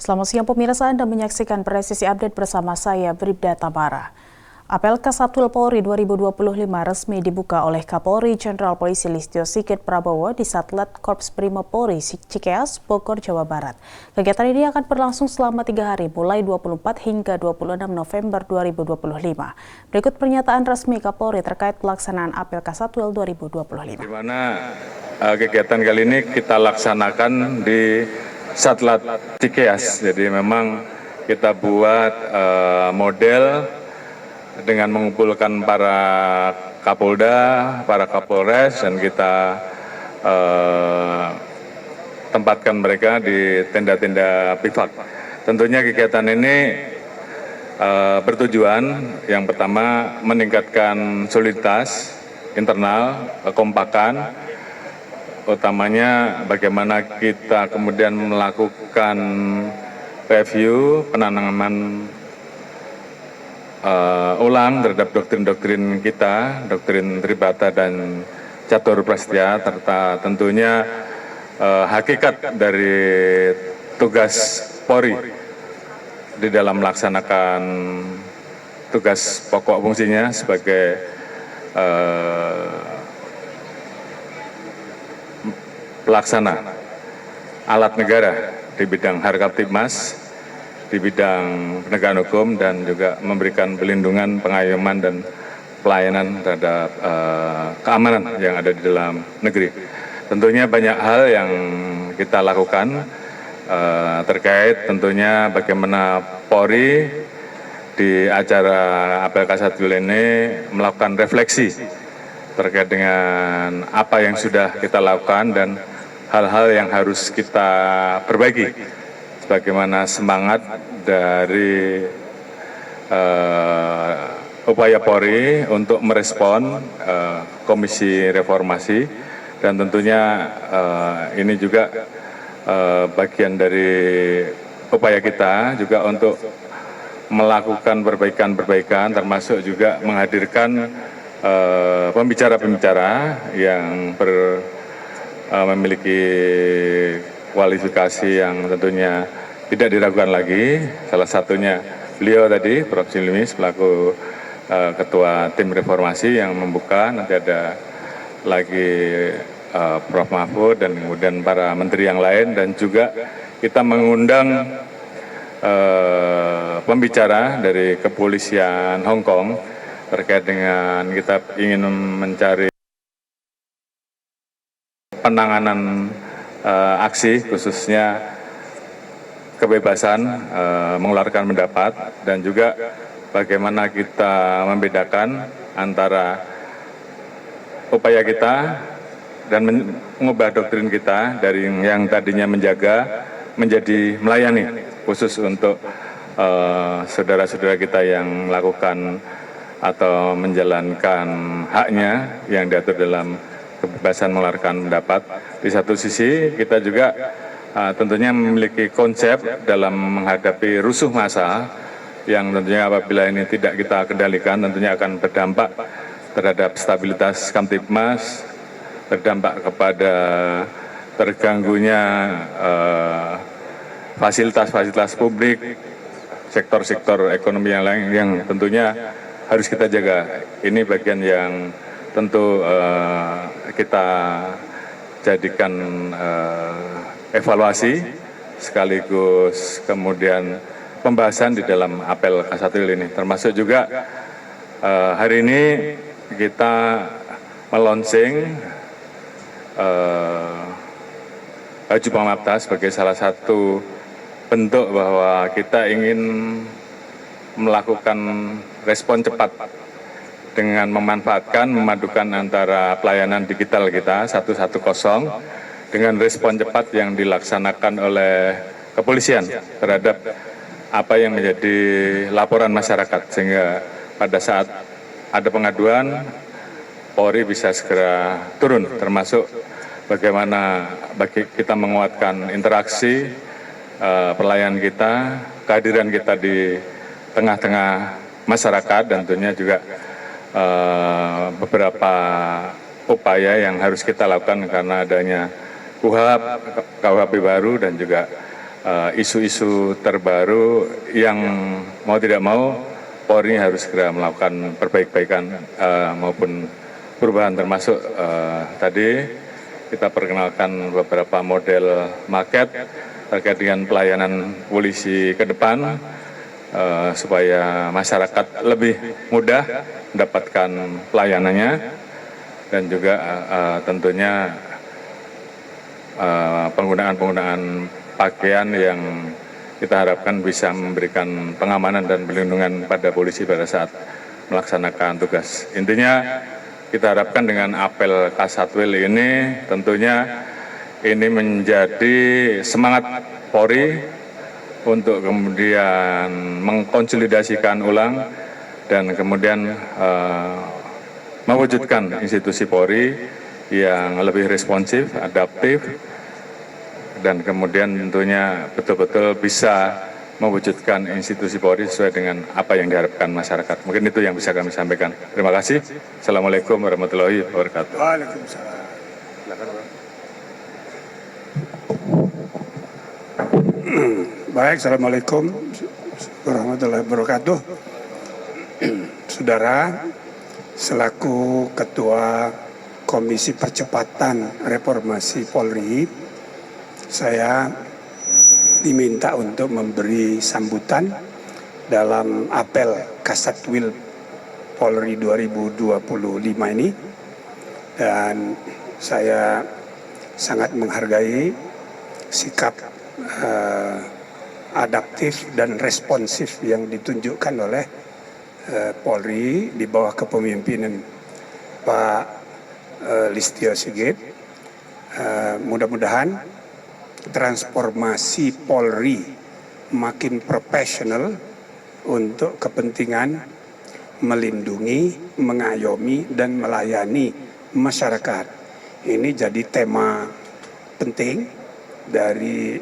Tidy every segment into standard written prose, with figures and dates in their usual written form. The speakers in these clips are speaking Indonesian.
Selamat siang pemirsa, Anda menyaksikan Presisi Update bersama saya, Bribda Tabara. Apel Kasatwil Polri 2025 resmi dibuka oleh Kapolri Jenderal Polisi Listio Sigit Prabowo di Satlet Korps Brimob Polri Cikeas, Bogor, Jawa Barat. Kegiatan ini akan berlangsung selama 3 hari, mulai 24 hingga 26 November 2025. Berikut pernyataan resmi Kapolri terkait pelaksanaan Apel Kasatwil 2025. Di mana kegiatan kali ini kita laksanakan di Satlat Cikeas. Jadi memang kita buat model dengan mengumpulkan para Kapolda, para Kapolres, dan kita tempatkan mereka di tenda-tenda pivak. Tentunya kegiatan ini bertujuan yang pertama meningkatkan soliditas internal, kekompakan, utamanya bagaimana kita kemudian melakukan review, penanaman ulang terhadap doktrin-doktrin kita, doktrin Tribata dan Catur Prastya, serta tentunya hakikat dari tugas Polri di dalam melaksanakan tugas pokok fungsinya sebagai pelaksana alat negara di bidang Harkaptibmas, di bidang penegakan hukum, dan juga memberikan perlindungan, pengayoman, dan pelayanan terhadap keamanan yang ada di dalam negeri. Tentunya banyak hal yang kita lakukan terkait tentunya bagaimana Polri di acara Apel Kasatwil ini melakukan refleksi terkait dengan apa yang sudah kita lakukan dan hal-hal yang harus kita perbaiki, sebagaimana semangat dari upaya Polri untuk merespon Komisi Reformasi, dan tentunya ini juga bagian dari upaya kita juga untuk melakukan perbaikan-perbaikan, termasuk juga menghadirkan pembicara-pembicara yang memiliki kualifikasi yang tentunya tidak diragukan lagi. Salah satunya beliau tadi, Prof. Zilmi, selaku Ketua Tim Reformasi yang membuka. Nanti ada lagi Prof. Mahfud dan kemudian para menteri yang lain, dan juga kita mengundang pembicara dari kepolisian Hong Kong terkait dengan kita ingin mencari penanganan aksi, khususnya kebebasan mengeluarkan pendapat, dan juga bagaimana kita membedakan antara upaya kita dan mengubah doktrin kita dari yang tadinya menjaga menjadi melayani, khusus untuk saudara-saudara kita yang melakukan atau menjalankan haknya yang diatur dalam kebebasan mengeluarkan pendapat. Di satu sisi kita juga tentunya memiliki konsep dalam menghadapi rusuh massa yang tentunya apabila ini tidak kita kendalikan tentunya akan berdampak terhadap stabilitas Kamtibmas, berdampak kepada terganggunya fasilitas-fasilitas publik, sektor-sektor ekonomi yang lain yang tentunya harus kita jaga. Ini bagian yang tentu kita jadikan evaluasi sekaligus kemudian pembahasan di dalam Apel Kasatwil ini. Termasuk juga hari ini kita meluncing baju Pamapta sebagai salah satu bentuk bahwa kita ingin melakukan respon cepat dengan memanfaatkan, memadukan antara pelayanan digital kita 110 dengan respon cepat yang dilaksanakan oleh kepolisian terhadap apa yang menjadi laporan masyarakat, sehingga pada saat ada pengaduan Polri bisa segera turun, termasuk bagaimana bagi kita menguatkan interaksi pelayan kita, kehadiran kita di tengah-tengah masyarakat, dan tentunya juga beberapa upaya yang harus kita lakukan karena adanya KUHP baru dan juga isu-isu terbaru yang mau tidak mau Polri harus segera melakukan perbaikan maupun perubahan, termasuk tadi kita perkenalkan beberapa model market terkait dengan pelayanan polisi ke depan, supaya masyarakat lebih mudah mendapatkan pelayanannya, dan juga tentunya penggunaan pakaian yang kita harapkan bisa memberikan pengamanan dan perlindungan pada polisi pada saat melaksanakan tugas. Intinya kita harapkan dengan apel Kasatwil ini tentunya ini menjadi semangat Polri untuk kemudian mengkonsolidasikan ulang dan kemudian mewujudkan institusi Polri yang lebih responsif, adaptif, dan kemudian tentunya betul-betul bisa mewujudkan institusi Polri sesuai dengan apa yang diharapkan masyarakat. Mungkin itu yang bisa kami sampaikan. Terima kasih. Assalamualaikum warahmatullahi wabarakatuh. Waalaikumsalam. Baik, Assalamualaikum warahmatullahi wabarakatuh. Saudara, selaku Ketua Komisi Percepatan Reformasi Polri, saya diminta untuk memberi sambutan dalam apel Kasatwil Polri 2025 ini, dan saya sangat menghargai sikap adaptif dan responsif yang ditunjukkan oleh Polri di bawah kepemimpinan Pak Listio Sigit. Mudah-mudahan transformasi Polri makin profesional untuk kepentingan melindungi, mengayomi, dan melayani masyarakat. Ini jadi tema penting dari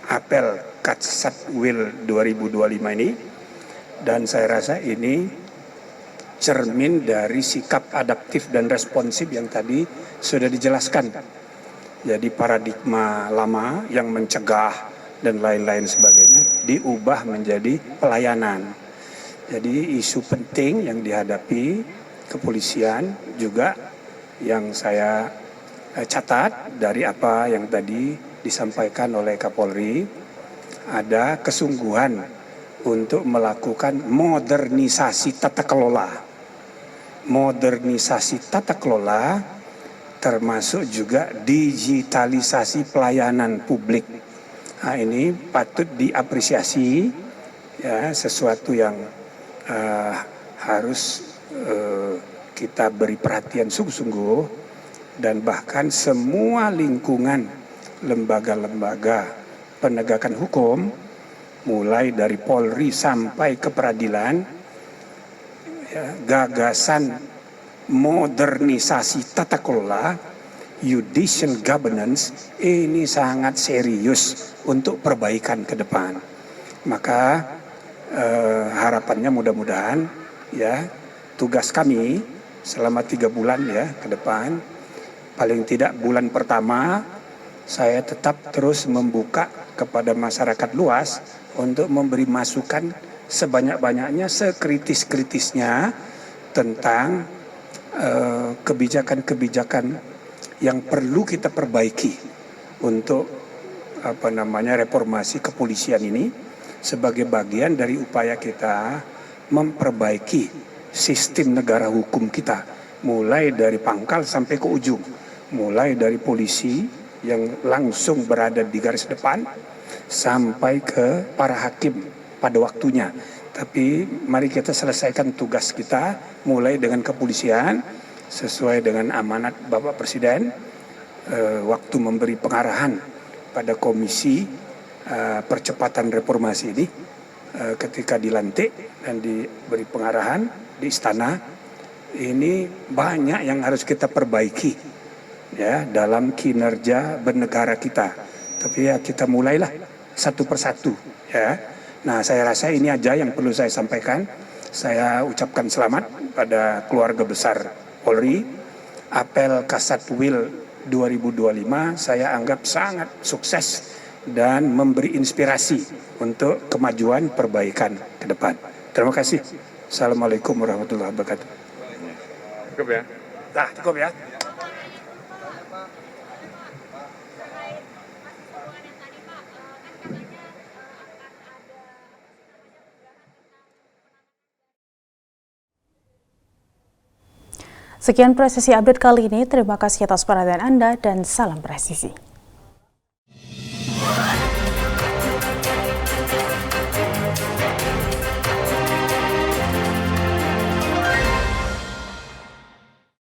apel Kasatwil 2025 ini, dan saya rasa ini cermin dari sikap adaptif dan responsif yang tadi sudah dijelaskan. Jadi paradigma lama yang mencegah dan lain-lain sebagainya diubah menjadi pelayanan. Jadi isu penting yang dihadapi kepolisian juga yang saya catat dari apa yang tadi disampaikan oleh Kapolri, ada kesungguhan untuk melakukan modernisasi tata kelola. Modernisasi tata kelola termasuk juga digitalisasi pelayanan publik. Nah, ini patut diapresiasi, ya, sesuatu yang harus kita beri perhatian sungguh-sungguh, dan bahkan semua lingkungan lembaga-lembaga penegakan hukum, mulai dari Polri sampai ke peradilan, ya, gagasan modernisasi tata kelola, judicial governance, ini sangat serius untuk perbaikan ke depan. Maka harapannya mudah-mudahan, ya, tugas kami selama 3 bulan ya ke depan, paling tidak bulan pertama saya tetap terus membuka kepada masyarakat luas untuk memberi masukan sebanyak-banyaknya, sekritis-kritisnya tentang kebijakan-kebijakan yang perlu kita perbaiki untuk reformasi kepolisian ini sebagai bagian dari upaya kita memperbaiki sistem negara hukum kita, mulai dari pangkal sampai ke ujung, mulai dari polisi yang langsung berada di garis depan sampai ke para hakim pada waktunya. Tapi mari kita selesaikan tugas kita mulai dengan kepolisian sesuai dengan amanat Bapak Presiden waktu memberi pengarahan pada Komisi Percepatan Reformasi ini ketika dilantik dan diberi pengarahan di istana. Ini banyak yang harus kita perbaiki ya dalam kinerja bernegara kita. Tapi ya kita mulailah satu persatu ya. Nah, saya rasa ini aja yang perlu saya sampaikan. Saya ucapkan selamat pada keluarga besar Polri. Apel Kasatwil 2025 saya anggap sangat sukses dan memberi inspirasi untuk kemajuan perbaikan ke depan. Terima kasih. Assalamualaikum warahmatullahi wabarakatuh. Cukup ya? Nah, cukup ya. Sekian presisi update kali ini. Terima kasih atas perhatian Anda dan salam presisi.